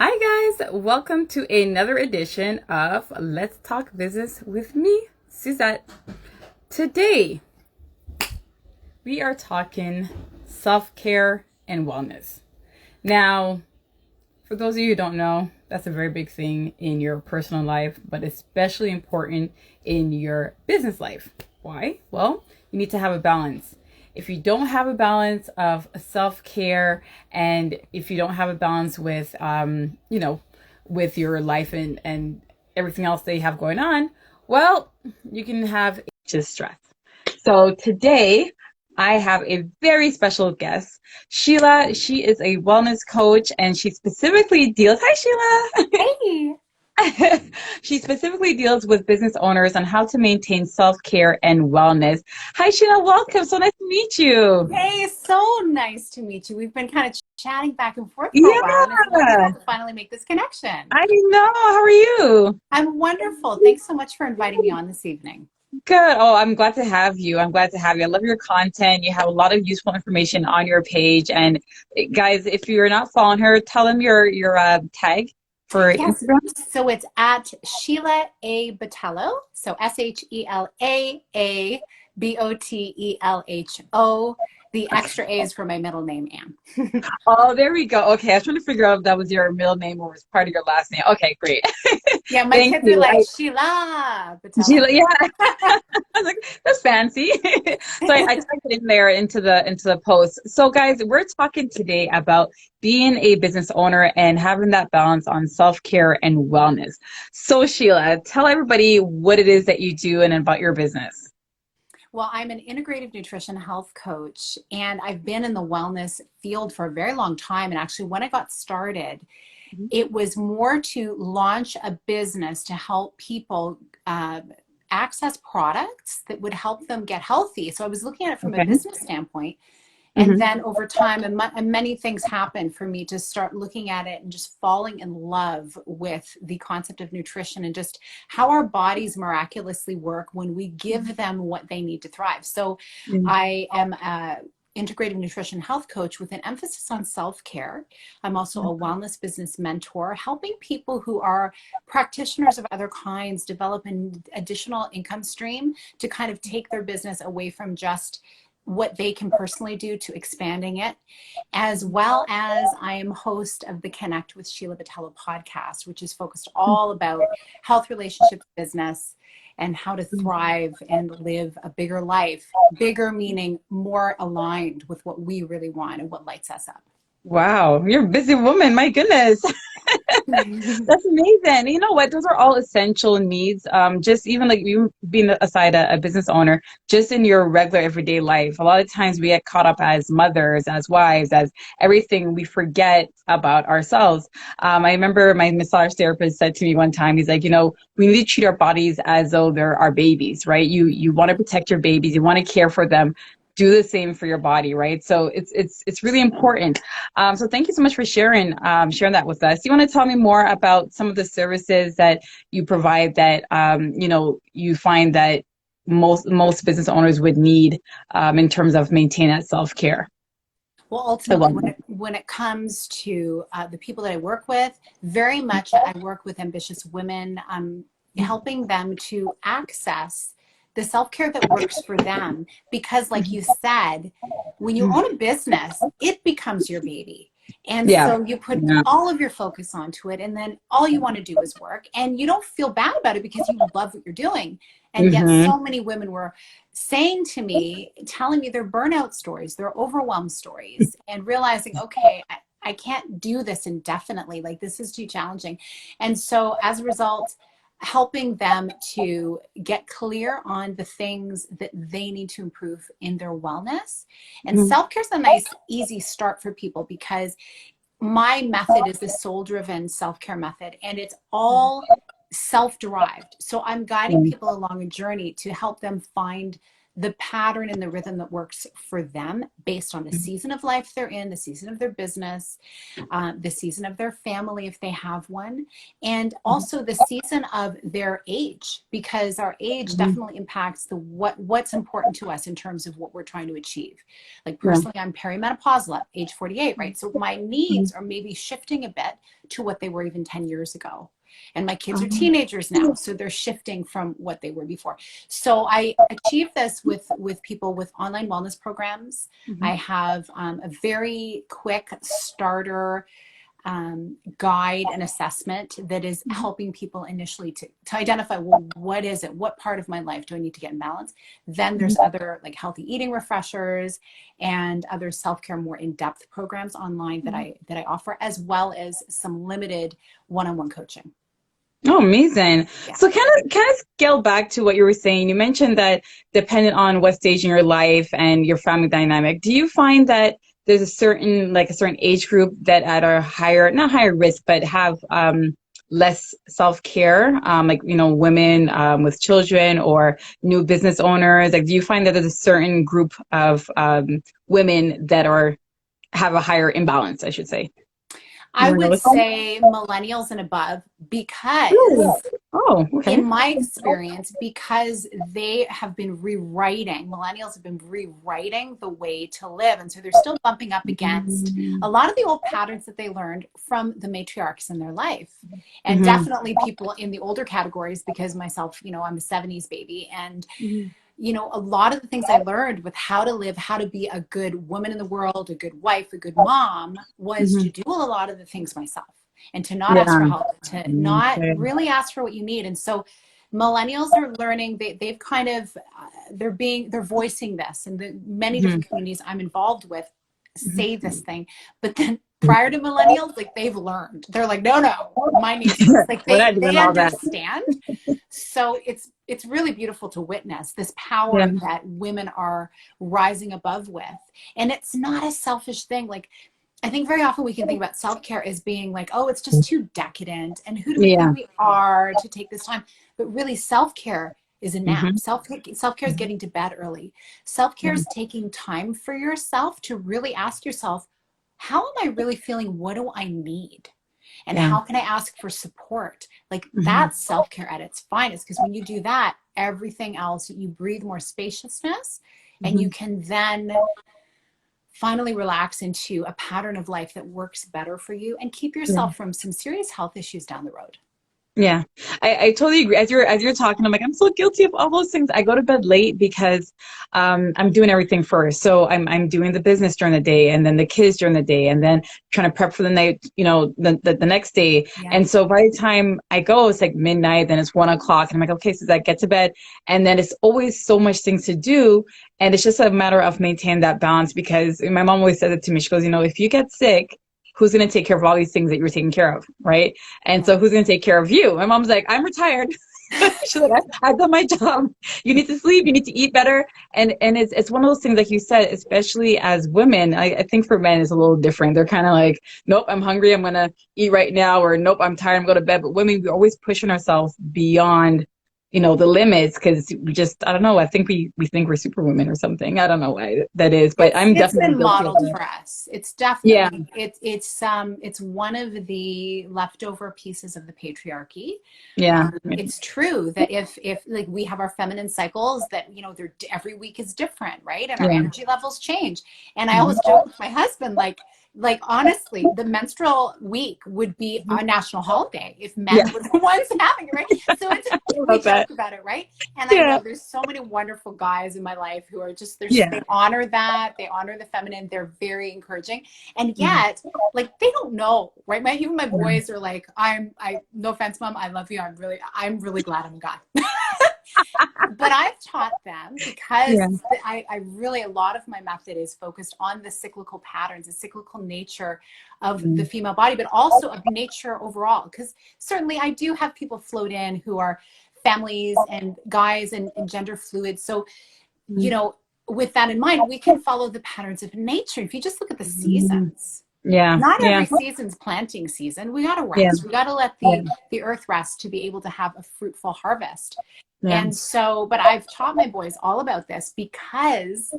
Hi, guys. Welcome to another edition of Let's Talk Business with me, Suzette. Today, we are talking self care and wellness. Now, for those of you who don't know, that's a very big thing in your personal life, but especially important in your business life. Why? Well, you need to have a balance. If you don't have a balance of self care, and if you don't have a balance with, with your life and everything else that you have going on, well, you can have just stress. So today, I have a very special guest, Sheila. She is a wellness coach and she specifically deals, hi Sheila. Hey, She specifically deals with business owners on how to maintain self-care and wellness. Hi Sheila, welcome. So nice to meet you. hey, so nice to meet you. We've been kind of chatting back and forth for a while, and it's Yeah, wonderful to finally make this connection. I know. How are you? I'm wonderful. Thanks so much for inviting me on this evening. Good. Oh, I'm glad to have you. I'm glad to have you. I love your content. You have a lot of useful information on your page. And guys, if you're not following her, tell them your tag for Yes, Instagram. so it's at Sheila A. Botelho, so SHELAABOTELHO. The extra A is for my middle name, Anne. Oh, there we go. Okay, I was trying to figure out if that was your middle name or was part of your last name. Okay, great. Yeah, my Thank kids are you. like, Sheila Botelho. Sheila, yeah, I was like, that's fancy. So I typed it in there into the post. So guys, we're talking today about being a business owner and having that balance on self-care and wellness. So Sheila, tell everybody what it is that you do and about your business. Well, I'm an integrative nutrition health coach, and I've been in the wellness field for a very long time. And actually, when I got started, it was more to launch a business to help people access products that would help them get healthy. So I was looking at it from a Okay. business standpoint. And Hmm. then over time, and many things happened for me to start looking at it and just falling in love with the concept of nutrition and just how our bodies miraculously work when we give them what they need to thrive. So I am a integrative nutrition health coach with an emphasis on self-care. I'm also a wellness business mentor, helping people who are practitioners of other kinds develop an additional income stream to kind of take their business away from just what they can personally do to expanding it, as well as I am host of the Connect with Sheila Botelho podcast, which is focused all about health, relationships, business, and how to thrive and live a bigger life. Bigger meaning more aligned with what we really want and what lights us up. Wow, you're a busy woman. My goodness. That's amazing. You know what? Those are all essential needs. Just even like you being aside a business owner, just in your regular everyday life. A lot of times we get caught up as mothers, as wives, as everything. We forget about ourselves. I remember my massage therapist said to me one time, he's like, we need to treat our bodies as though they're our babies, right? You want to protect your babies, you want to care for them. Do the same for your body, right? So it's really important. So thank you so much for sharing that with us. You want to tell me more about some of the services that you provide that you find that most business owners would need in terms of maintaining that self-care Well, and ultimately, wellness. when it comes to the people that I work with, very much I work with ambitious women, helping them to access the self care that works for them. Because, like you said, when you own a business, it becomes your baby. And Yeah. so you put Yeah. all of your focus onto it, and then all you want to do is work. And you don't feel bad about it because you love what you're doing. And yet, Hmm. so many women were saying to me, telling me their burnout stories, their overwhelm stories, and realizing, okay, I can't do this indefinitely. Like, this is too challenging. And so, as a result, helping them to get clear on the things that they need to improve in their wellness. And self care is a nice, easy start for people because my method is the soul driven self care method, and it's all self derived. So I'm guiding people along a journey to help them find the pattern and the rhythm that works for them based on the season of life they're in, the season of their business, the season of their family if they have one, and also the season of their age, because our age definitely impacts what's important to us in terms of what we're trying to achieve. Like personally, I'm perimenopausal at age 48, right? So my needs are maybe shifting a bit to what they were even 10 years ago. And my kids are teenagers now, so they're shifting from what they were before. So I achieve this with people with online wellness programs. I have a very quick starter guide and assessment that is helping people initially to identify, well, what is it? What part of my life do I need to get in balance? Then there's other like healthy eating refreshers and other self-care, more in-depth programs online that I offer, as well as some limited one-on-one coaching. Oh, amazing. Yeah. So kind of scale back to what you were saying. You mentioned that depending on what stage in your life and your family dynamic, do you find that there's a certain age group that are higher, not higher risk, but have less self-care, like, you know, women with children or new business owners? Like, do you find that there's a certain group of women that have a higher imbalance, I should say? I would say millennials and above, because in my experience, because they have been millennials have been rewriting the way to live. And so they're still bumping up against a lot of the old patterns that they learned from the matriarchs in their life. And definitely people in the older categories, because myself, you know, I'm a 70s baby, and you know, a lot of the things I learned with how to live, how to be a good woman in the world, a good wife, a good mom, was to do a lot of the things myself and to not ask for help, to not really ask for what you need. And so millennials are learning, they've kind of, they're voicing this, and the many different communities I'm involved with say this thing, but then prior to millennials, like they've learned, they're like, no, my needs, like they understand. So it's really beautiful to witness this power that women are rising above with. And it's not a selfish thing. Like, I think very often we can think about self-care as being like, oh, it's just too decadent, and who do we think we are to take this time? But really, self-care is a nap. Self-care is getting to bed early. Self-care is taking time for yourself to really ask yourself, how am I really feeling? What do I need? And how can I ask for support? Like, that's self-care at its finest, because when you do that, everything else, you breathe more spaciousness, and you can then finally relax into a pattern of life that works better for you and keep yourself from some serious health issues down the road. Yeah, I totally agree. As you're talking, I'm like, I'm so guilty of all those things. I go to bed late because I'm doing everything first. So I'm doing the business during the day, and then the kids during the day, and then trying to prep for the night, you know, the next day. And so by the time I go, it's like midnight, then it's 1 o'clock, and I'm like, okay, so I get to bed, and then it's always so much things to do, and it's just a matter of maintaining that balance. Because my mom always said it to me. She goes, you know, if you get sick, who's going to take care of all these things that you were taking care of, right? And so who's going to take care of you? My mom's like, I'm retired. She's like, I've done my job. You need to sleep. You need to eat better. And it's one of those things, like you said, especially as women. I think for men it's a little different. They're kind of like, nope, I'm hungry, I'm going to eat right now, or nope, I'm tired, I'm going to bed. But women, we're always pushing ourselves beyond, you know, the limits, because we just, I don't know, I think we think we're superwomen or something. I don't know why that is, but it's been modeled for us. It's definitely, it's one of the leftover pieces of the patriarchy. It's true that if like we have our feminine cycles that, you know, they're every week is different, right? And our energy levels change. And I always joke with my husband, like honestly, the menstrual week would be a national holiday if men were the ones having it, right? So it's we joke about it, right? And I know there's so many wonderful guys in my life who are just they honor that, they honor the feminine, they're very encouraging, and yet like they don't know, right? Even my boys are like, no offense, mom, I love you. I'm really glad I'm a guy. But I've taught them, because I really, a lot of my method is focused on the cyclical patterns, the cyclical nature of the female body, but also of nature overall. Because certainly I do have people float in who are families and guys and gender fluid. So, you know, with that in mind, we can follow the patterns of nature. If you just look at the seasons, Yeah. Not Yeah. every season's planting season. We got to Yeah. rest. We got to let Yeah. the earth rest to be able to have a fruitful harvest. Yeah. And so, but I've taught my boys all about this because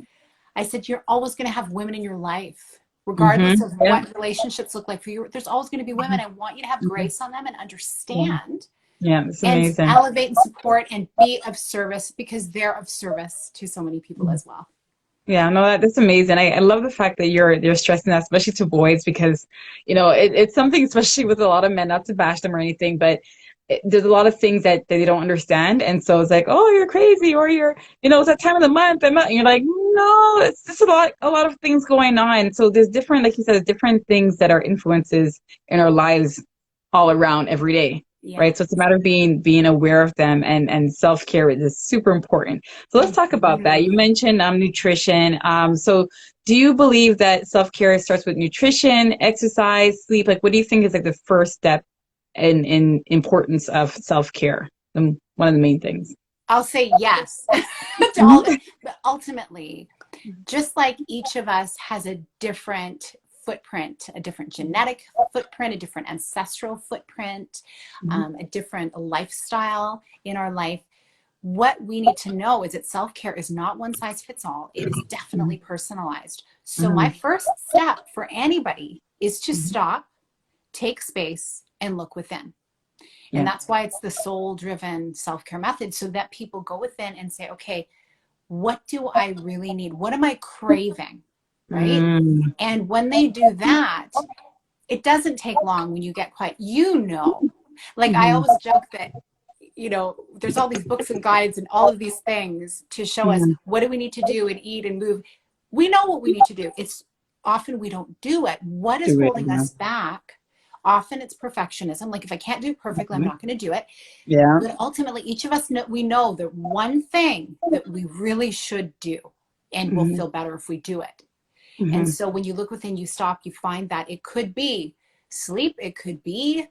I said, you're always going to have women in your life, regardless Mm-hmm. of Yeah. what relationships look like for you. There's always going to be women. I want you to have Mm-hmm. grace on them and Yeah. understand Yeah. It's and amazing. elevate and support and be of service because they're of service to so many people as well. Yeah, no, that's amazing. I love the fact that you're stressing that, especially to boys, because it's something, especially with a lot of men, not to bash them or anything, but there's a lot of things that they don't understand, and so it's like, oh, you're crazy, or it's that time of the month, and you're like, no, it's just a lot of things going on. So there's different, like you said, different things that are influences in our lives all around every day. Yeah. Right. So it's a matter of being aware of them, and self-care is super important. So let's talk about that. You mentioned nutrition. So do you believe that self-care starts with nutrition, exercise, sleep? Like, what do you think is like the first step in importance of self-care? One of the main things. I'll say yes to all of Mhm. it. But ultimately, just like each of us has a different footprint, a different genetic footprint, a different ancestral footprint, Mhm. a different lifestyle in our life, what we need to know is that self-care is not one size fits all. It is definitely personalized. So my Mhm. first step for anybody is to Mhm. stop, take space, and look within. And Yeah. that's why it's the soul driven self care method, so that people go within and say, okay, what do I really need? What am I craving? Right. Mm. And when they do that, it doesn't take long when you get quiet. Like I Mhm. always joke that, there's all these books and guides and all of these things to show us Mhm. what do we need to do and eat and move. We know what we need to do. It's often we don't do it. What is Do it. holding Yeah. us back? Often it's perfectionism. Like if I can't do it perfectly, I'm Mhm. not going to do it. Yeah. But ultimately, each of us know that one thing that we really should do, and we'll Mhm. feel better if we do it. And Mhm. so when you look within, you stop, you find that it could be sleep, it could be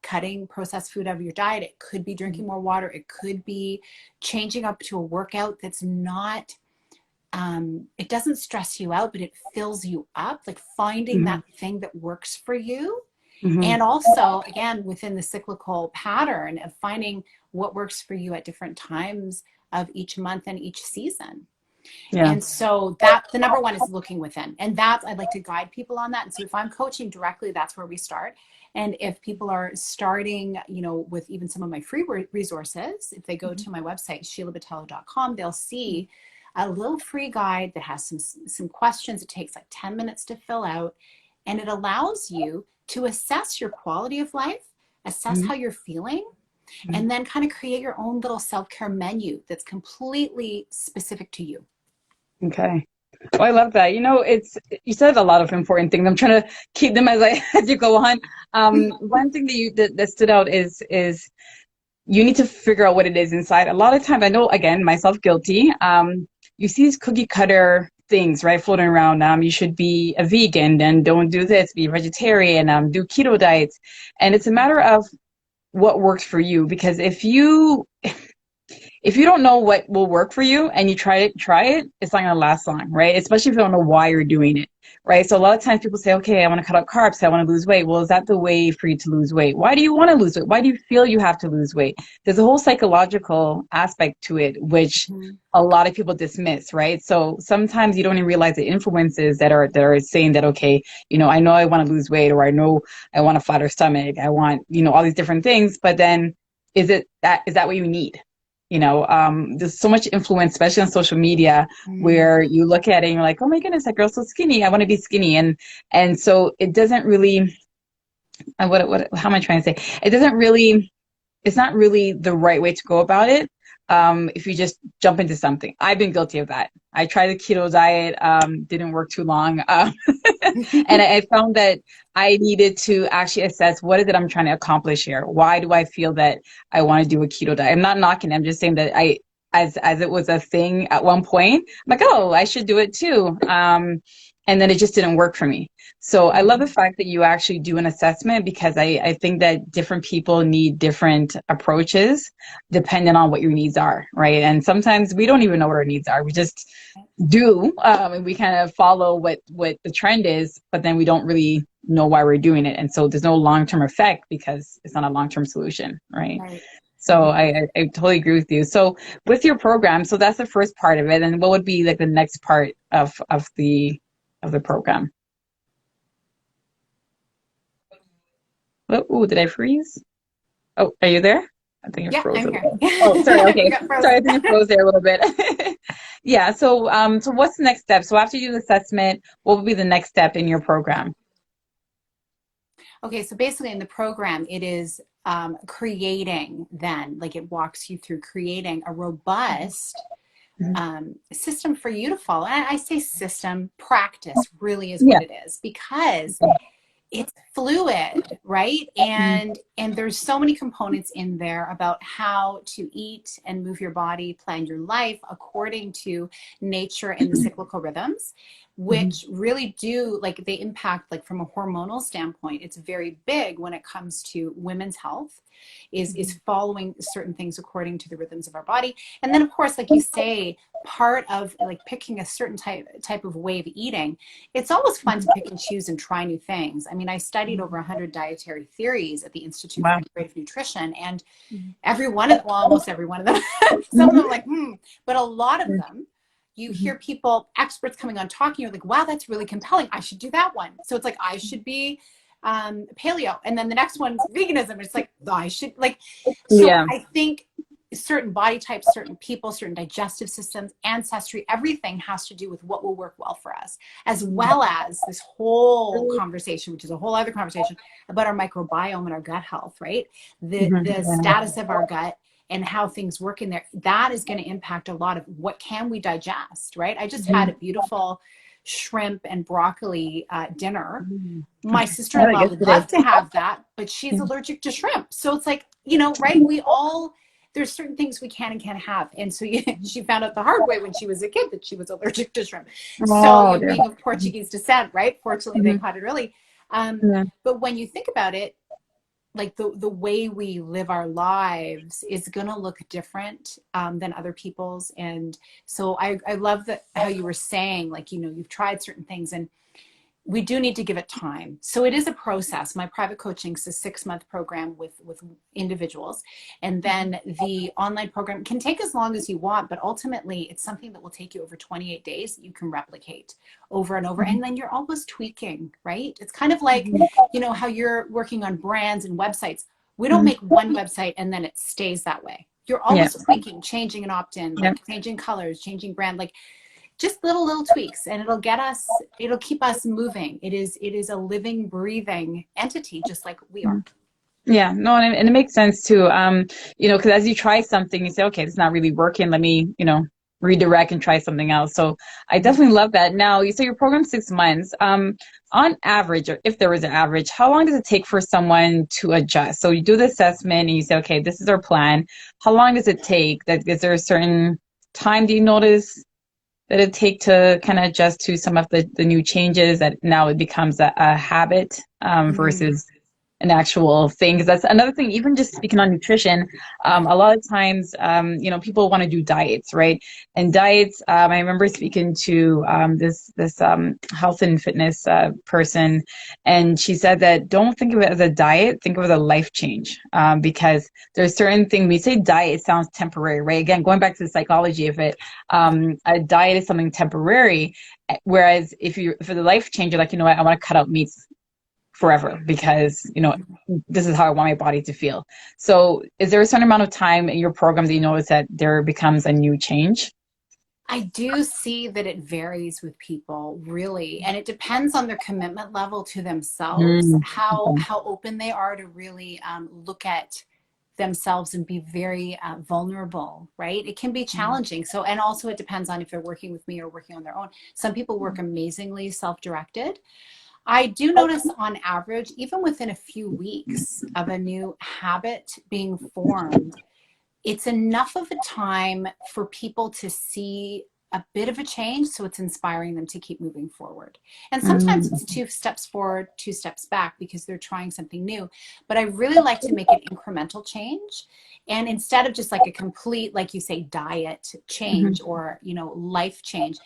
cutting processed food out of your diet, it could be drinking more water, it could be changing up to a workout that's not, it doesn't stress you out, but it fills you up, like finding Mhm. that thing that works for you. Mhm. And also, again, within the cyclical pattern of finding what works for you at different times of each month and each season. Yeah. And so that the number one is looking within. And that's, I'd like to guide people on that. And so if I'm coaching directly, that's where we start. And if people are starting, with even some of my free resources, if they go to my website, sheilabatello.com, they'll see a little free guide that has some questions. It takes like 10 minutes to fill out. And it allows you to assess your quality of life, assess Mhm. how you're feeling, Mhm. and then kind of create your own little self-care menu that's completely specific to you. Okay. Oh, I love that. You said a lot of important things. I'm trying to keep them as I as you go on. One thing that stood out is you need to figure out what it is inside. A lot of times, I know, again, myself guilty. You see these cookie cutter things, right, floating around. You should be a vegan, then don't do this, be a vegetarian, do keto diets, and it's a matter of what works for you. Because if you don't know what will work for you and you try it, it's not going to last long, right? Especially if you don't know why you're doing it, right? So a lot of times people say, okay, I want to cut out carbs, I want to lose weight. Well, is that the way for you to lose weight? Why do you want to lose weight? Why do you feel you have to lose weight? There's a whole psychological aspect to it, which Mhm. a lot of people dismiss, right? So sometimes you don't even realize the influences that are saying that, okay, I know I want to lose weight, or I know I want a flatter stomach. I want, all these different things, but then is that what you need? There's so much influence, especially on social media, Mm. where you look at it and you're like, oh my goodness, that girl's so skinny. I want to be skinny. And so it doesn't really, how am I trying to say? It's not really the right way to go about it. If you just jump into something. I've been guilty of that. I tried the keto diet, didn't work too long. And I found that I needed to actually assess, what is it I'm trying to accomplish here? Why do I feel that I want to do a keto diet? I'm not knocking. I'm just saying that as it was a thing at one point, I'm like, oh, I should do it too. and then it just didn't work for me. So I love the fact that you actually do an assessment, because I think that different people need different approaches depending on what your needs are, right? And sometimes we don't even know what our needs are. We just do, and we kind of follow what the trend is, but then we don't really know why we're doing it. And so there's no long-term effect because it's not a long-term solution, right? Right. So I totally agree with you. So with your program, so that's the first part of it. And what would be like the next part of the program? Oh, did I freeze? Oh, are you there? I think it Yeah, froze I'm a here. little. Oh, sorry. You Okay. got Sorry, I frozen. think it froze there a little bit. Yeah. So what's the next step? So after you do the assessment, what would be the next step in your program? Okay, so basically in the program, it is creating then, like it walks you through creating a robust Mhm. system for you to follow. And I say system, practice really is Yeah. what it is, because it's fluid, right? Mhm. And there's so many components in there about how to eat and move your body, plan your life according to nature and the cyclical rhythms, Mhm. which really do, like, they impact, like from a hormonal standpoint, it's very big when it comes to women's health, is following certain things according to the rhythms of our body. And then of course, like you say, part of like picking a certain type of way of eating, it's always fun to pick and choose and try new things. I mean, I studied over 100 dietary theories at the Institute for Wow. Integrative Nutrition, and every one of, well, almost every one of them, some of them like, but a lot of them, you Mhm. hear people, experts coming on talking, you're like, wow, that's really compelling. I should do that one. So it's like, I should be paleo. And then the next one's veganism. It's like, I should like, so Yeah. I think certain body types, certain people, certain digestive systems, ancestry, everything has to do with what will work well for us, as well as this whole conversation, which is a whole other conversation about our microbiome and our gut health, right? The Mhm. status of our gut and how things work in there, that is going to impact a lot of what can we digest, right? I just had a Mhm. beautiful shrimp and broccoli dinner. Mhm. My I had it sister-in-law would yesterday. love to have that, but she's allergic to shrimp. So it's like, you know, right? We all, there's certain things we can and can't have. And so she found out the hard way when she was a kid that she was allergic to shrimp. So, Oh you know, dear. being of Portuguese descent, right? Fortunately, they Mhm. caught it early. Yeah. But when you think about it, like the way we live our lives is going to look different than other people's. And so I love that how you were saying, like, you know, you've tried certain things, and we do need to give it time. So it is a process. My private coaching is a 6-month program with individuals. And then the online program can take as long as you want, but ultimately it's something that will take you over 28 days that you can replicate over and over. Mhm. And then you're always tweaking, right? It's kind of like, Mhm. you know, how you're working on brands and websites. We don't Mhm. make one website and then it stays that way. You're Yeah. always tweaking, changing an opt-in, Yeah. like changing colors, changing brand, like just little tweaks, and it'll get us, it'll keep us moving. It is a living, breathing entity, just like we are. Yeah, no, and it makes sense too. You know, because as you try something, you say, okay, it's not really working. Let me, redirect and try something else. So I definitely love that. Now, you say your program's 6 months. On average, or if there was an average, how long does it take for someone to adjust? So you do the assessment and you say, okay, this is our plan. How long does it take? That is there a certain time do you notice that it take to kind of adjust to some of the new changes that now it becomes a habit Mhm. versus an actual thing? Because that's another thing, even just speaking on nutrition, Yeah. a lot of times, people want to do diets, right? And diets, I remember speaking to this health and fitness person, and she said that don't think of it as a diet, think of it as a life change, because there's certain things, we say diet, it sounds temporary, right? Again, going back to the psychology of it, a diet is something temporary, whereas if you for the life change, you're like, you know what, I want to cut out meats forever because this is how I want my body to feel. So is there a certain amount of time in your program that you notice that there becomes a new change? I do see that it varies with people, really, and it depends on their commitment level to themselves, Mm, okay. how open they are to really look at themselves and be very vulnerable, right? It can be challenging. So, and also it depends on if they're working with me or working on their own. Some people work amazingly self-directed. I do notice on average, even within a few weeks of a new habit being formed, it's enough of a time for people to see a bit of a change, so it's inspiring them to keep moving forward. And sometimes it's Mm-hmm. 2 steps forward, 2 steps back, because they're trying something new. But I really like to make it incremental change. And instead of just like a complete, like you say, diet change or, life change,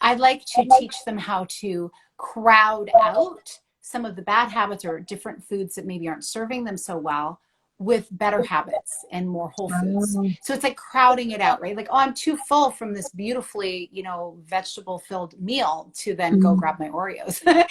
I'd like to teach them how to crowd out some of the bad habits or different foods that maybe aren't serving them so well with better habits and more whole foods. Oh, So it's like crowding it out, right? Like, oh, I'm too full from this beautifully, vegetable filled meal to then go mhm. grab my Oreos. Like,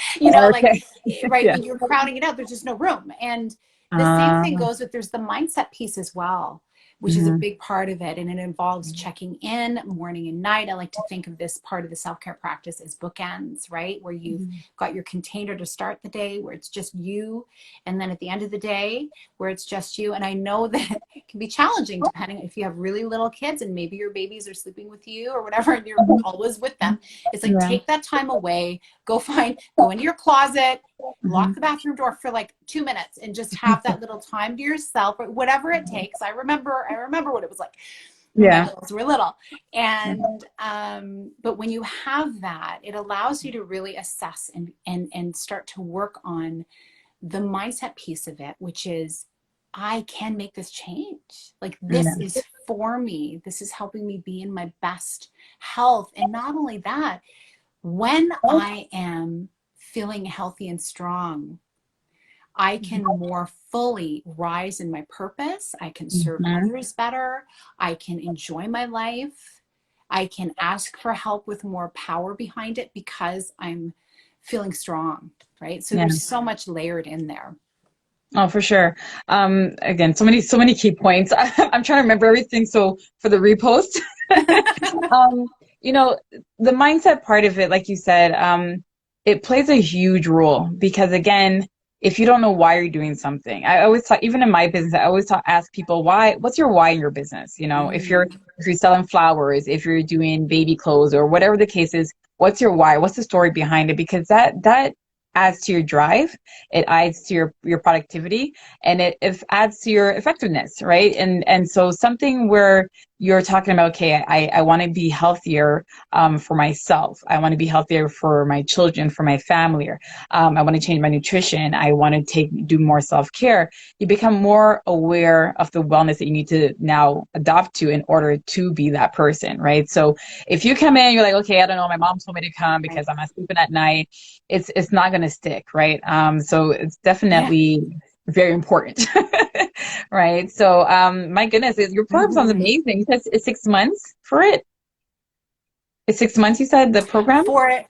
Okay. right, Yeah. when you're crowding it out, there's just no room. And the same thing Uh, goes with, there's the mindset piece as well, which is a mhm. big part of it. And it involves checking in morning and night. I like to think of this part of the self-care practice as bookends, right? Where you've got your container to start the day, where it's just you. And then at the end of the day, where it's just you. And I know that it can be challenging depending if you have really little kids and maybe your babies are sleeping with you or whatever, and you're always with them. It's like, Yeah. take that time away, go into your closet, lock Mhm. the bathroom door for like 2 minutes and just have that little time to yourself, or whatever it takes. I remember what it was like when my Yeah. girls were little. And but when you have that, it allows you to really assess and start to work on the mindset piece of it, which is, I can make this change. Like, this Yeah. is for me. This is helping me be in my best health. And not only that, when I am feeling healthy and strong, I can more fully rise in my purpose. I can serve Mhm. others better. I can enjoy my life. I can ask for help with more power behind it because I'm feeling strong, right? So Yeah. there's so much layered in there. Oh, for sure. Again, so many key points. I'm trying to remember everything. So for the repost, um, you know, the mindset part of it, like you said, it plays a huge role because again, if you don't know why you're doing something, I always talk, even in my business, I always talk, ask people why, what's your why in your business? Mm-hmm. If you're selling flowers, if you're doing baby clothes or whatever the case is, what's your why? What's the story behind it? Because that adds to your drive, it adds to your productivity, and it adds to your effectiveness, right? And so something where you're talking about, okay, I want to be healthier for myself. I want to be healthier for my children, for my family. I want to change my nutrition. I want to do more self-care. You become more aware of the wellness that you need to now adopt to in order to be that person, right? So if you come in, you're like, okay, I don't know, my mom told me to come because Right. I'm not sleeping at night. It's not going to stick, right? So it's Yeah. definitely very important. Right. So, my goodness, your program sounds Mm-hmm. amazing. You said it's 6 months for it. It's 6 months, you said, the program? For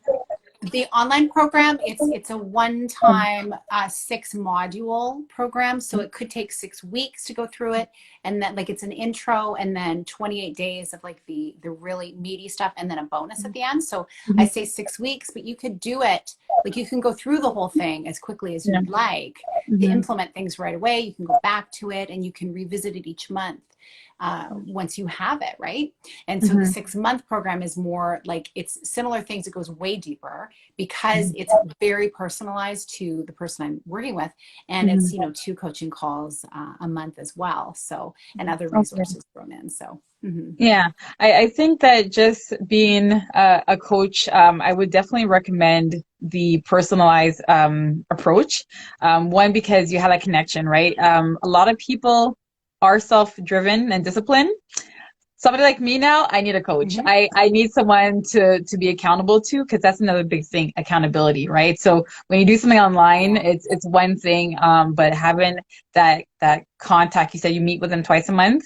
the online program, it's a Um, one-time 6 module program, so it could take 6 weeks to go through it, and then like it's an intro, and then 28 days of like the really meaty stuff, and then a bonus at the end. So I mhm, say 6 weeks, but you could do it, like, you can go through the whole thing as quickly as yeah. you'd like to Mhm, implement things right away. You can go back to it, and you can revisit it each month once you have it, right? And so the mhm, 6 month program is more like, it's similar things. It goes way deeper because mhm, it's very personalized to the person I'm working with. And it's, mhm. 2 coaching calls a month as well. So, and other Okay. resources thrown in. So, mhm. Yeah, I think that just being a coach, I would definitely recommend the personalized approach. One, because you have that connection, right? A lot of people are self-driven and disciplined. Somebody like me now, I need a coach. Mhm. I need someone to be accountable to because that's another big thing, accountability, right? So when you do something online, Yeah. it's one thing, but having that contact, you said you meet with them twice a month.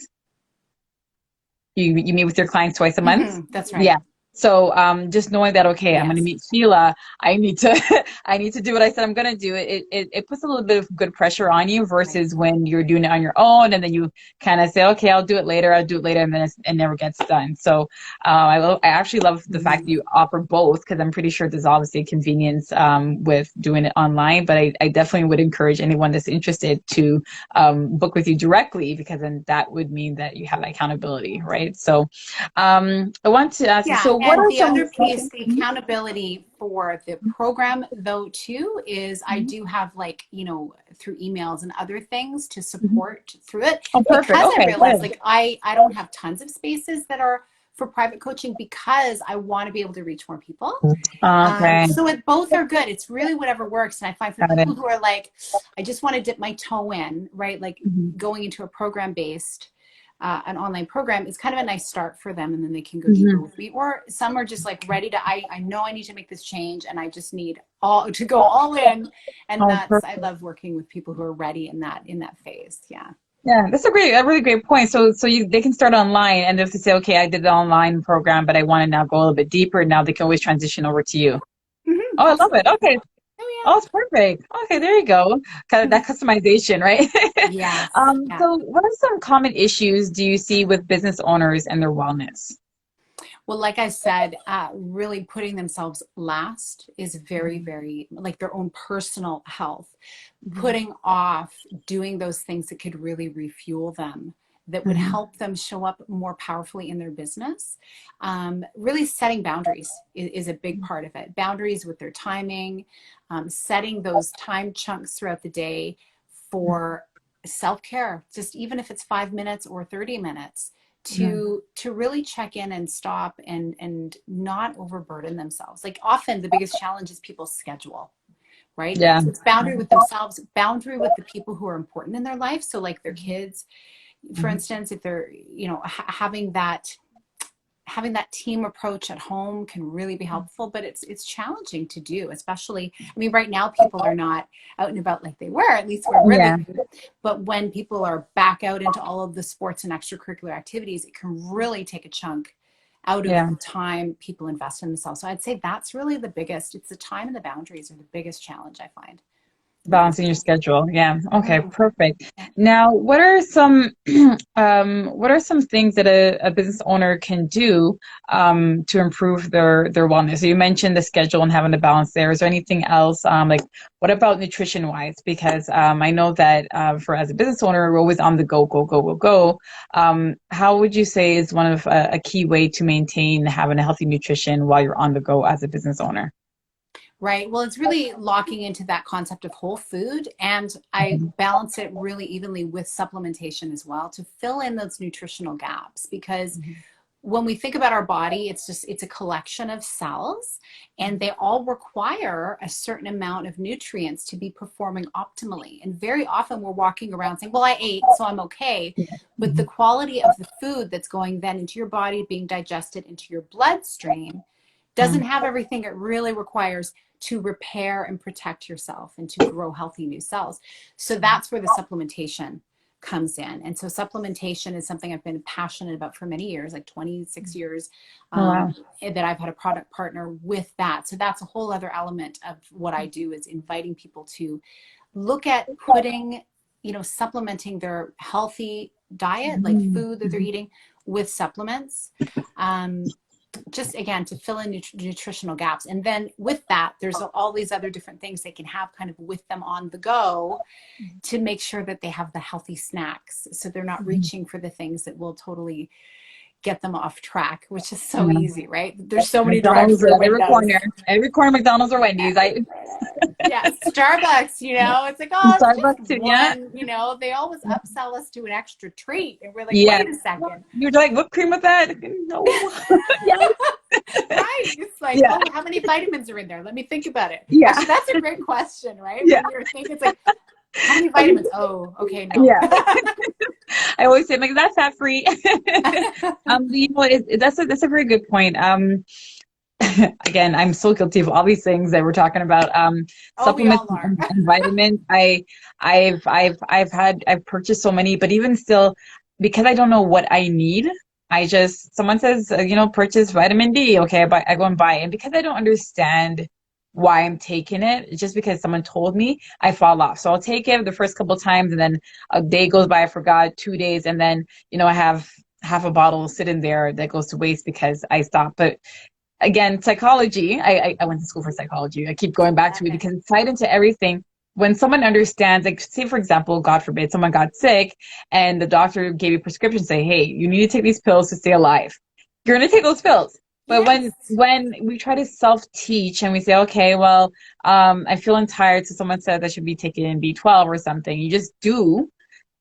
You meet with your clients twice a month. That's right. Yeah. So just knowing that, okay, I'm going to Yes. meet Sheila. I need to I need to do what I said I'm going to do. It puts a little bit of good pressure on you Right. versus when you're doing it on your own and then you kind of say, okay, I'll do it later. I'll do it later, and then it never gets done. So I actually love the fact that Mhm. you offer both because I'm pretty sure there's obviously a convenience with doing it online, but I definitely would encourage anyone that's interested to book with you directly because then that would mean that you have accountability, right? So I want to ask you, Yeah, so what and are the some, other piece, the accountability for the program, though, too, is I Mhm, do have, like, through emails and other things to mhm. support through it, Oh, perfect. because I Okay, realize, good. like, I don't have tons of spaces that are for private coaching because I want to be able to reach more people. Okay. So both are good. It's really whatever works. And I find for Got it. people who are like, I just want to dip my toe in, right? Like Mhm. going into a program based, an online program is kind of a nice start for them. And then they can go deeper Mhm. with me. Or some are just like ready to, I know I need to make this change and I just need all to go all in. And Oh, I perfect. love working with people who are ready in that phase. Yeah. Yeah, that's a really great point. They can start online, and if they say, okay, I did the online program, but I want to now go a little bit deeper, now they can always transition over to you. Mm-hmm, Oh, I love it. absolutely. Okay. Oh Oh, it's perfect. Okay, there you go. Kind of yeah. that customization, right? Yes. Yeah. So what are some common issues do you see with business owners and their wellness? Well, like I said, really putting themselves last is very, Mhm. very like their own personal health. Mhm. Putting off doing those things that could really refuel them, that would Mhm. help them show up more powerfully in their business. Really setting boundaries is a big part of it. Boundaries with their timing, setting those time chunks throughout the day for self-care, just even if it's 5 minutes or 30 minutes Mhm. to really check in and stop and not overburden themselves. Like often the biggest challenge is people's schedule, right? Yeah. So it's boundary with themselves, boundary with the people who are important in their life. So like their kids, for Mhm. instance, if they're, having that team approach at home can really be helpful, but it's challenging to do, especially, I mean, right now people are not out and about like they were, at least where we're Yeah. living. But when people are back out into all of the sports and extracurricular activities, it can really take a chunk out of Yeah. the time people invest in themselves. So I'd say that's really the biggest, it's the time and the boundaries are the biggest challenge I find with Balancing your business. schedule. Yeah. Okay, Mhm. perfect. Now, what are some things that a business owner can do to improve their wellness? So you mentioned the schedule and having a balance there. Is there anything else? Like what about nutrition wise? Because I know that for as a business owner, we're always on the go, go, go, go, go. How would you say is one of a key way to maintain having a healthy nutrition while you're on the go as a business owner? Right. Well, it's really locking into that concept of whole food. And I Mhm. balance it really evenly with supplementation as well to fill in those nutritional gaps. Because Mhm. when we think about our body, it's a collection of cells and they all require a certain amount of nutrients to be performing optimally. And very often we're walking around saying, well, I ate, so I'm okay. But the Mhm. quality of the food that's going then into your body, being digested into your bloodstream, doesn't have everything it really requires to repair and protect yourself and to grow healthy new cells. So that's where the supplementation comes in. And so supplementation is something I've been passionate about for many years, like 26 years, Oh, wow. that I've had a product partner with that. So that's a whole other element of what I do is inviting people to look at putting, supplementing their healthy diet, like Mhm. food that they're eating with supplements. Um, just again to fill in nutritional gaps, and then with that there's all these other different things they can have kind of with them on the go to make sure that they have the healthy snacks so they're not Mhm. reaching for the things that will totally get them off track, which is so Yeah. easy, right? There's so many McDonald's drive-through at windows. every corner, McDonald's or Wendy's. I Yeah, Starbucks, it's like, oh, it's just Starbucks too. Yeah, one, they always upsell us to an extra treat and we're like, yeah. wait a second. You're like whipped cream with that? No. Yeah, Right. It's like, yeah, oh, how many vitamins are in there? Let me think about it. yeah, Actually, that's a great question, right? yeah. When you're thinking, it's like, how many vitamins? Oh, okay, no. Yeah. I always say, like, that's fat free. That's a very good point. Again, I'm so guilty of all these things that we're talking about. Oh, we Supplements all are. and vitamins. I've purchased so many, but even still, because I don't know what I need, someone says, purchase vitamin D. Okay, I go and buy it. And because I don't understand why I'm taking it, just because someone told me, I fall off. So I'll take it the first couple of times, and then a day goes by, I forgot, 2 days, and then, I have half a bottle sitting there that goes to waste because I stopped. But again, psychology, I went to school for psychology. I keep going back to it Okay. because it's tied into everything. When someone understands, like, say, for example, God forbid, someone got sick and the doctor gave you a prescription, say, hey, you need to take these pills to stay alive. You're going to take those pills. But when Yes. when we try to self-teach and we say, okay, well, I'm feeling tired, so someone said I should be taking B12 or something, you just do,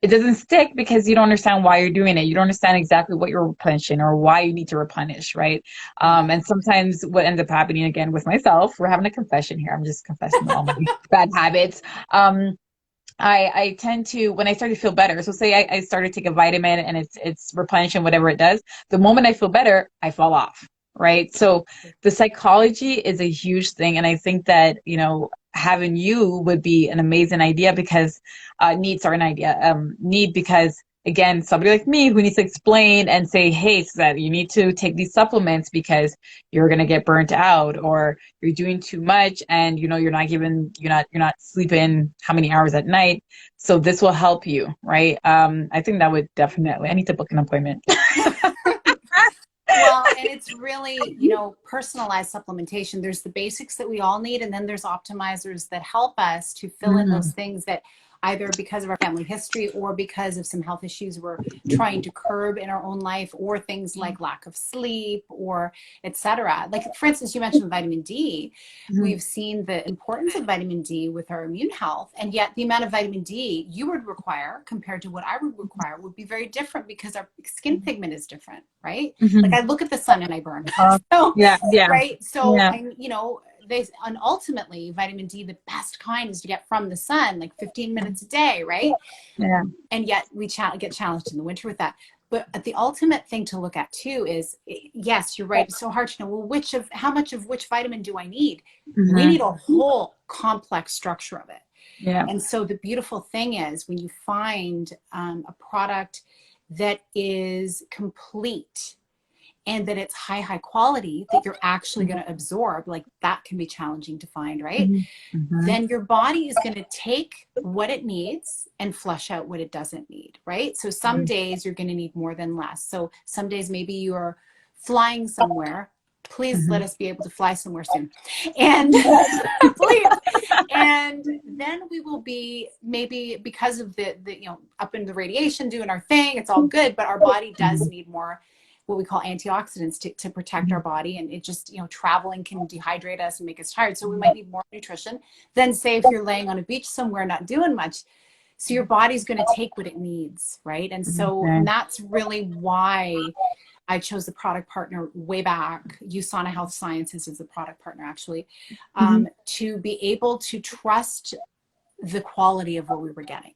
it doesn't stick because you don't understand why you're doing it. You don't understand exactly what you're replenishing or why you need to replenish, right? And sometimes what ends up happening again with myself, we're having a confession here. I'm just confessing all my bad habits. Um, I tend to, when I start to feel better, so say I started to take a vitamin and it's replenishing whatever it does. The moment I feel better, I fall off, right? So the psychology is a huge thing, and I think that, having you would be an amazing idea because needs are an idea. Need because again, somebody like me who needs to explain and say, hey, so that you need to take these supplements because you're gonna get burnt out, or you're doing too much and you're not sleeping how many hours at night. So this will help you, right? I think that would definitely, I need to book an appointment. Well, and it's really, personalized supplementation. There's the basics that we all need, and then there's optimizers that help us to fill in those things that either because of our family history or because of some health issues we're trying to curb in our own life, or things like lack of sleep or etc. Like, for instance, you mentioned vitamin D. We've seen the importance of vitamin D with our immune health, and yet the amount of vitamin D you would require compared to what I would require would be very different because our skin pigment is different, right? Like, I look at the sun and I burn. So, Yeah, yeah, right. So, yeah, and ultimately vitamin D, the best kind is to get from the sun, like 15 minutes a day, right? yeah. And yet we get challenged in the winter with that. But the ultimate thing to look at too is, yes, you're right, it's so hard to know, well, how much of which vitamin do I need? We need a whole complex structure of it. Yeah. And so the beautiful thing is when you find a product that is complete and that it's high quality, that you're actually going to absorb, like that can be challenging to find, right? Then your body is going to take what it needs and flush out what it doesn't need, right? So some days you're going to need more than less. So some days maybe you're flying somewhere. Please let us be able to fly somewhere soon. And please. And then we will be, maybe because of the up in the radiation doing our thing, it's all good, but our body does need more what we call antioxidants to protect our body. And it just, traveling can dehydrate us and make us tired. So we might need more nutrition than, say, if you're laying on a beach somewhere not doing much. So your body's going to take what it needs, right? And so that's really why I chose the product partner way back. USANA Health Sciences is the product partner, actually, to be able to trust the quality of what we were getting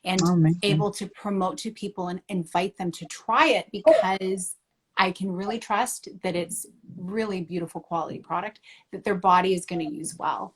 and able to promote to people and invite them to try it, because I can really trust that it's really beautiful quality product that their body is going to use well.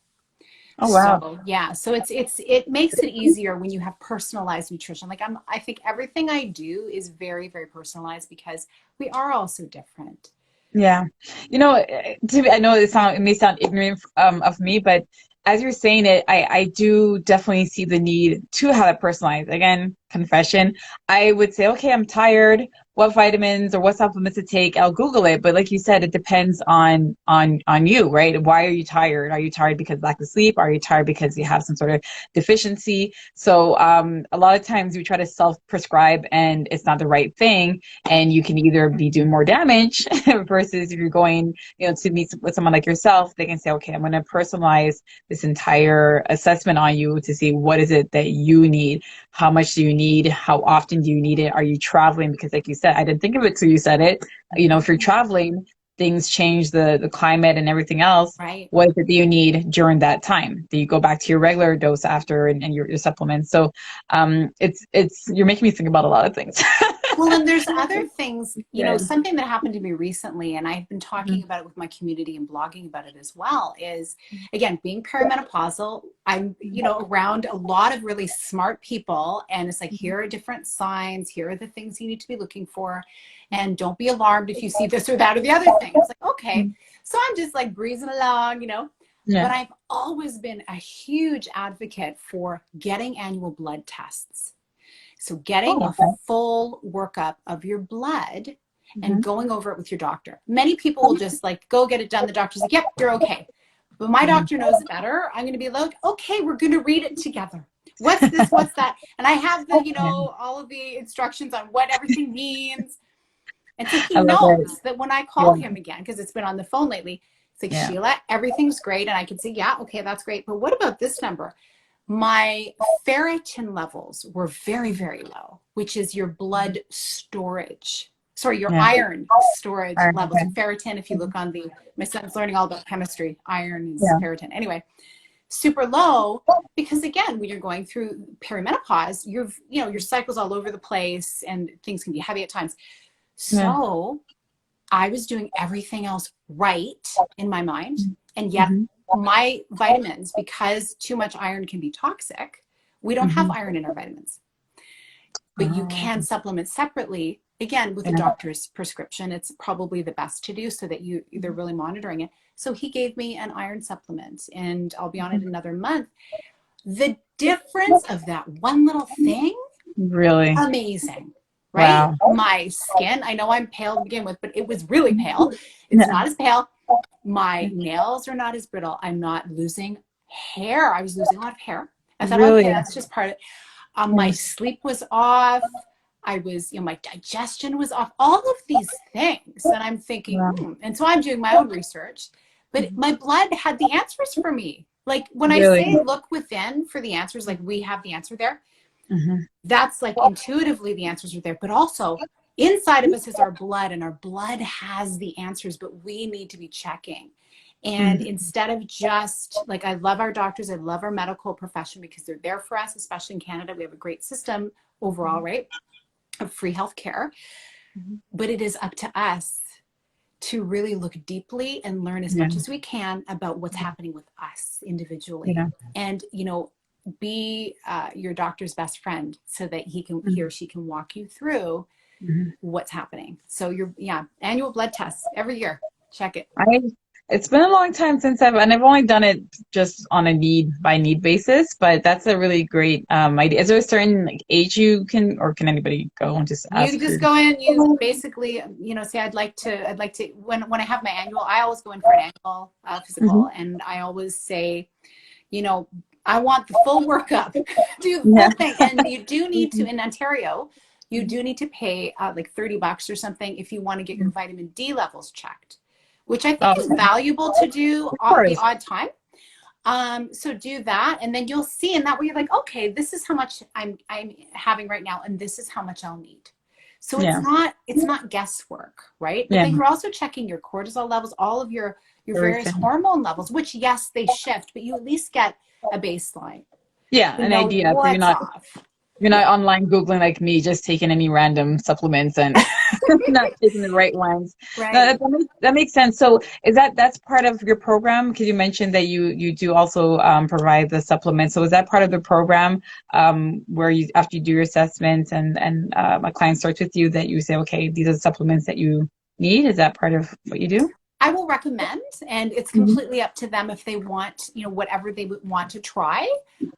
Oh, wow. So yeah, so it makes it easier when you have personalized nutrition. Like, I think everything I do is very, very personalized because we are all so different. Yeah. I know it may sound ignorant of me, but as you're saying it, I do definitely see the need to have it personalized. Again, confession. I would say, okay, I'm tired. What vitamins or what supplements to take? I'll Google it. But like you said, it depends on you, right? Why are you tired? Are you tired because of lack of sleep? Are you tired because you have some sort of deficiency? So a lot of times we try to self-prescribe and it's not the right thing. And you can either be doing more damage versus if you're going, to meet with someone like yourself, they can say, okay, I'm going to personalize this entire assessment on you to see what is it that you need, how much do you need, how often do you need it, are you traveling? Because like you said, I didn't think of it till you said it. If you're traveling, things change, the climate and everything else. Right. What is it that you need during that time? Do you go back to your regular dose after and your supplements? So you're making me think about a lot of things. Well, and there's other things, something that happened to me recently, and I've been talking about it with my community and blogging about it as well, is, again, being perimenopausal, I'm, around a lot of really smart people, and it's like, here are different signs, here are the things you need to be looking for, and don't be alarmed if you see this or that or the other thing. It's like, okay, so I'm just like breezing along, but I've always been a huge advocate for getting annual blood tests. So getting a full workup of your blood and going over it with your doctor. Many people will just like go get it done. The doctor's like, yep, you're okay. But my doctor knows better. I'm going to be like, okay, we're going to read it together. What's this? What's that? And I have the, all of the instructions on what everything means. And so he knows that when I call him again, because it's been on the phone lately, it's like, Sheila, everything's great. And I can say, yeah, okay, that's great. But what about this number? My ferritin levels were very, very low, which is your blood storage. Sorry, your Yeah. iron storage All right, levels. okay. Ferritin, if you look on my son's learning all about chemistry, iron is Yeah. ferritin. Anyway, super low because again, when you're going through perimenopause, your cycle's all over the place and things can be heavy at times. Yeah. So I was doing everything else right in my mind, and yet Mm-hmm. my vitamins, because too much iron can be toxic, we don't have Mm-hmm. iron in our vitamins, but you Oh, can supplement separately. Again, with a yeah. doctor's prescription, it's probably the best to do so that they're really monitoring it. So he gave me an iron supplement, and I'll be on it another month. The difference of that one little thing, Really? amazing, right? Wow. My skin, I know I'm pale to begin with, but it was really pale. It's Yeah. not as pale. My nails are not as brittle. I'm not losing hair. I was losing a lot of hair. I thought, okay, Really? that's just part of it. My Yeah. sleep was off. I was, my digestion was off. All of these things. And I'm thinking, Wow. And so I'm doing my own research. But Mhm. my blood had the answers for me. Like when I Really? say look within for the answers, like we have the answer there, Mm-hmm. that's like intuitively the answers are there. But also inside of us is our blood, and our blood has the answers, but we need to be checking. And instead of just like, I love our doctors, I love our medical profession because they're there for us, especially in Canada. We have a great system overall, right? Of free healthcare. Mm-hmm. But it is up to us to really look deeply and learn as Yeah. much as we can about what's happening with us individually. Yeah. And, be your doctor's best friend so that he or she can walk you through Mm-hmm. what's happening. So annual blood tests every year. Check it. It's been a long time since I've only done it just on a need by need basis, but that's a really great idea. Is there a certain like age you can, or can anybody go and just You ask just her? go in, you basically, say I'd like to, when I have my annual, I always go in for an annual Mm-hmm. physical, and I always say, I want the full workup, do the Yeah. full thing. And you do need to, Mhm. in Ontario, you Mhm. do need to pay like $30 or something if you want to get your vitamin D levels checked, which I think Oh, is okay. valuable to do Of the course. odd time. So do that, and then you'll see, and that way you're like, okay, this is how much I'm having right now, and this is how much I'll need. So Yeah. it's not guesswork, right? But Yeah. then you're also checking your cortisol levels, all of your various Everything. hormone levels, which yes, they shift, but you at least get a baseline Yeah, to an know idea. So what's off. you're not Yeah, online Googling like me, just taking any random supplements and not taking the right ones. No, right. that makes sense. So that's part of your program? Because you mentioned that you do also provide the supplements. So is that part of the program where you, after you do your assessments and a client starts with you, that you say, okay, these are the supplements that you need? Is that part of what you do? I will recommend, and it's Mhm. completely up to them if they want, whatever they would want to try.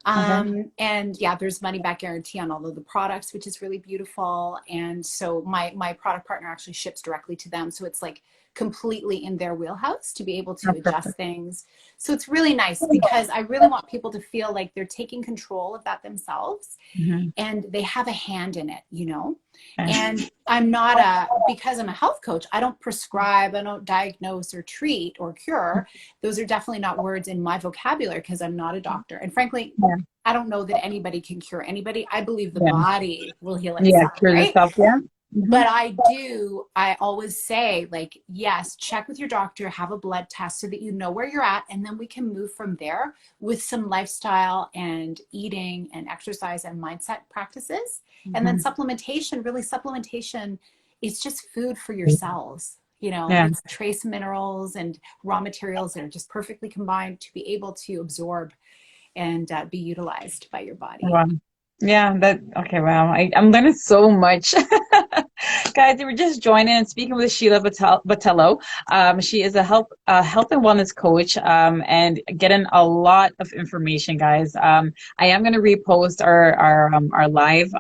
Okay. And yeah, there's money back guarantee on all of the products, which is really beautiful. And so my product partner actually ships directly to them. So it's like completely in their wheelhouse to be able to Oh, adjust perfect. things. So it's really nice because I really want people to feel like they're taking control of that themselves Mhm. and they have a hand in it. Okay. And because I'm a health coach, I don't prescribe, I don't diagnose or treat or cure. Those are definitely not words in my vocabulary because I'm not a doctor. And frankly, Yeah. I don't know that anybody can cure anybody. I believe the Yeah. body will heal Yeah. itself, Cure right? yourself. Yeah. Hmm. But I always say, like, yes, check with your doctor, have a blood test so that you know where you're at. And then we can move from there with some lifestyle and eating and exercise and mindset practices. And then Hmm. supplementation is just food for your cells. Yeah. It's trace minerals and raw materials that are just perfectly combined to be able to absorb and be utilized by your body. Wow. Yeah, okay, wow. I'm learning so much. Guys, we were just joining and speaking with Sheila Botello. She is a health and wellness coach, and getting a lot of information, guys. I am going to repost our live,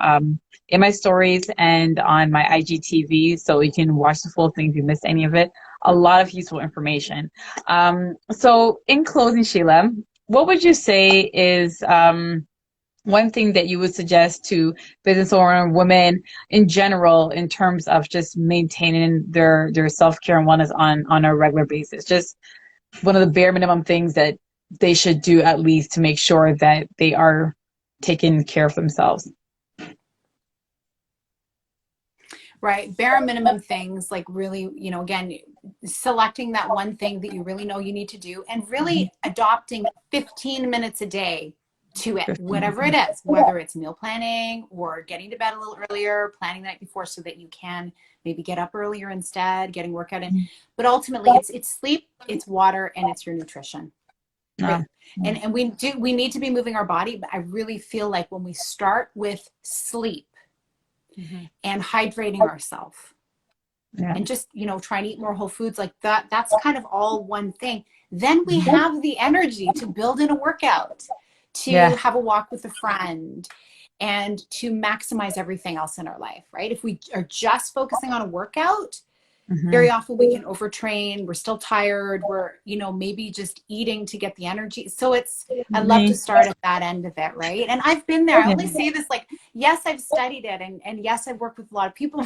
in my stories and on my IGTV, so you can watch the full thing if you missed any of it. A lot of useful information. So in closing, Sheila, what would you say is, one thing that you would suggest to business owner women in general in terms of just maintaining their self-care and wellness on a regular basis? Just one of the bare minimum things that they should do at least to make sure that they are taking care of themselves? Right. Bare minimum things, like really, again, selecting that one thing that you really know you need to do and Mhm. really adopting 15 minutes a day to it, 15. whatever it is, whether it's meal planning or getting to bed a little earlier, planning the night before so that you can maybe get up earlier instead, getting workout in. But ultimately it's sleep, it's water, and it's your nutrition. Oh, Right. And we need to be moving our body, but I really feel like when we start with sleep mhm. and hydrating ourselves Yeah. and just trying to eat more whole foods, like that's kind of all one thing, then we have the energy to build in a workout, to Yeah. have a walk with a friend, and to maximize everything else in our life, right? If we are just focusing on a workout, very Mhm. often we can overtrain, we're still tired, we're maybe just eating to get the energy. So I love to Me. start at that end of it, right? And I've been there. I Yeah. only say this, like, yes, I've studied it, and yes, I've worked with a lot of people.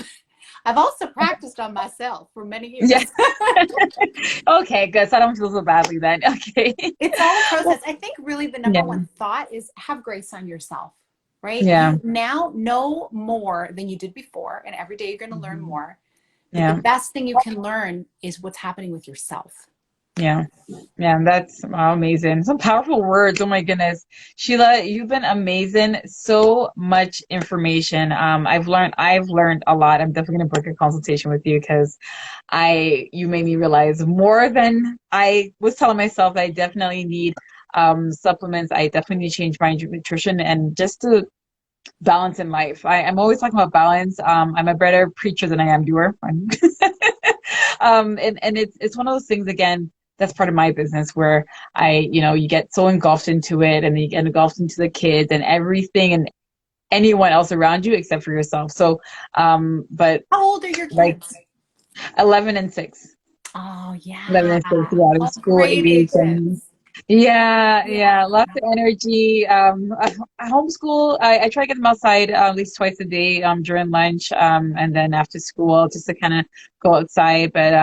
I've also practiced on myself for many Yeah. years. Okay, good. So I don't feel so badly then. Okay. It's all a Well, process. I think really the number yeah. one thought is have grace on yourself, right? Yeah. You now know more than you did before, and every day you're going to learn Mhm. more. But the Yeah. best thing you can learn is what's happening with yourself. Yeah. Yeah, that's amazing. Some powerful words. Oh my goodness. Sheila, you've been amazing. So much information. I've learned a lot. I'm definitely gonna book a consultation with you because you made me realize more than I was telling myself that I definitely need supplements. I definitely need to change my nutrition and just to balance in life. I'm always talking about balance. I'm a better preacher than I am doer. And it's one of those things again that's part of my business where you get so engulfed into it and you get engulfed into the kids and everything and anyone else around you except for yourself. So, but How old are your like kids? 11 and 6, Oh 11 yeah. and 6, yeah, the Oh, school great age and ages. yeah, Yeah. yeah, lots of energy. I homeschool. I try to get them outside at least twice a day during lunch and then after school just to kind of go outside. But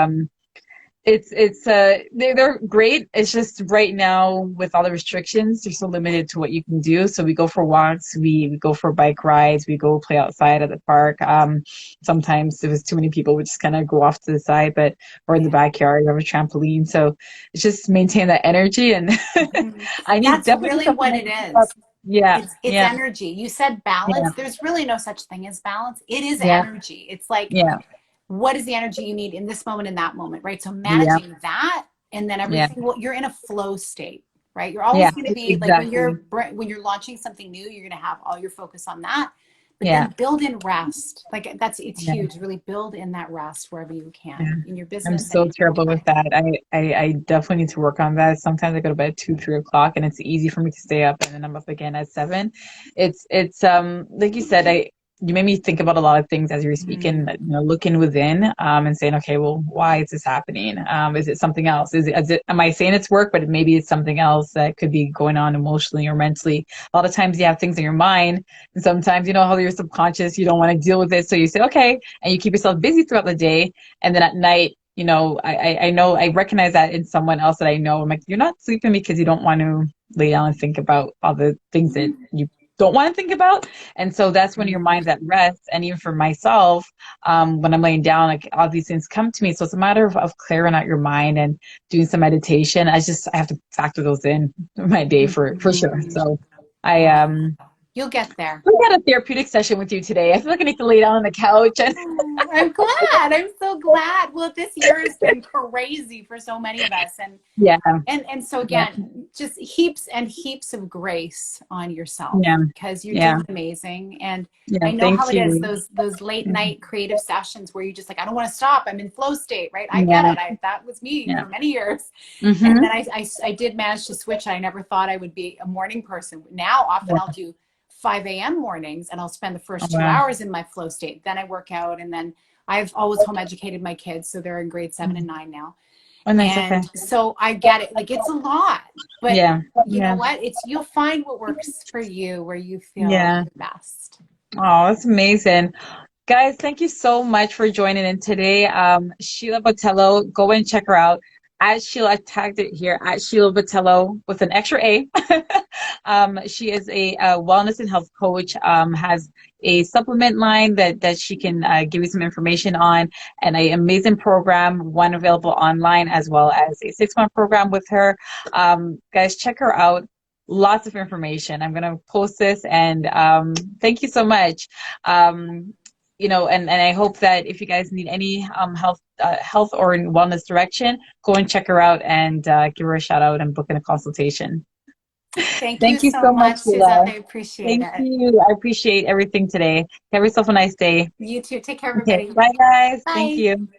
they're great. It's just right now with all the restrictions, they're so limited to what you can do. So we go for walks, we go for bike rides, we go play outside at the park. Sometimes if it's too many people, we just kind of go off to the side, but or in the Yeah. backyard, we have a trampoline. So it's just maintain that energy and Mhm. I need That's definitely really what supplement it to keep up. is. Yeah, It's yeah, energy. You said balance. yeah, There's really no such thing as balance. It is yeah, energy. It's like, yeah, what is the energy you need in this moment, in that moment, right? So yeah, managing that, and then yeah, everything, well, you're in a flow state, right? You're always yeah, going to be like exactly. when you're launching something new, you're going to have all your focus on that. But Yeah, then build in rest. Like it's yeah. huge. Really build in that rest wherever you Yeah. can, in your I'm business and so in your terrible own with life. that. I definitely need to work on that. Sometimes I go to bed at 2, 3 o'clock and it's easy for me to stay up and then I'm up again at 7. It's like you said, you made me think about a lot of things as you were speaking, Mm. looking within, and saying, okay, well, why is this happening? Is it something else? Am I saying it's work, but maybe it's something else that could be going on emotionally or mentally? A lot of times you have things in your mind and sometimes you know how your subconscious, you don't want to deal with it. So you say, okay, and you keep yourself busy throughout the day and then at night, I know I recognize that in someone else that I know. I'm like, you're not sleeping because you don't want to lay down and think about all the things that you don't want to think about. And so that's when your mind's at rest. And even for myself, when I'm laying down, like all these things come to me. So it's a matter of clearing out your mind and doing some meditation. I have to factor those in my day for sure. Mhm. So I Yeah. You'll get there. we had a therapeutic session with you today. I feel like I need to lay down on the couch and Oh, I'm glad. I'm so glad. Well, this year has been crazy for so many of us. yeah, And so yeah, again, just heaps and heaps of grace on yourself yeah, because you're yeah, doing amazing. And yeah. I know how Thank it is, you. those late night creative sessions where you just like, I don't want to stop. I'm in flow state, right? I get Yeah, it. That was me yeah. for many years. And Mm-hmm. then I did manage to switch. I never thought I would be a morning person. Now often I'll do 5 a.m. mornings and I'll spend the Oh, first two wow. hours in my flow state. Then I work out, and then I've always home educated my kids. So they're in grade 7 and 9 now. Oh, nice. Okay. And so I get it. Like it's a lot, but Yeah. you know Yeah. what? You'll find what works for you where you feel Yeah. best. Oh, that's amazing. Guys, thank you so much for joining in today. Sheila Botello, go and check her out. at Sheila, I tagged it here, at Sheila Botello with an extra A. She is a wellness and health coach, has a supplement line that she can give you some information on, and an amazing program, one available online as well as a 6-month program with her. Guys, check her out. Lots of information. I'm going to post this, and thank you so much. And I hope that if you guys need any health or wellness direction, go and check her out and give her a shout out and book in a consultation. Thank you Thank you so so much, much, Suzette. Sheila. I appreciate Thank it. you. I appreciate everything today. Have yourself a nice day. You too. Take care, Okay. everybody. Bye, guys. Thank Bye. you.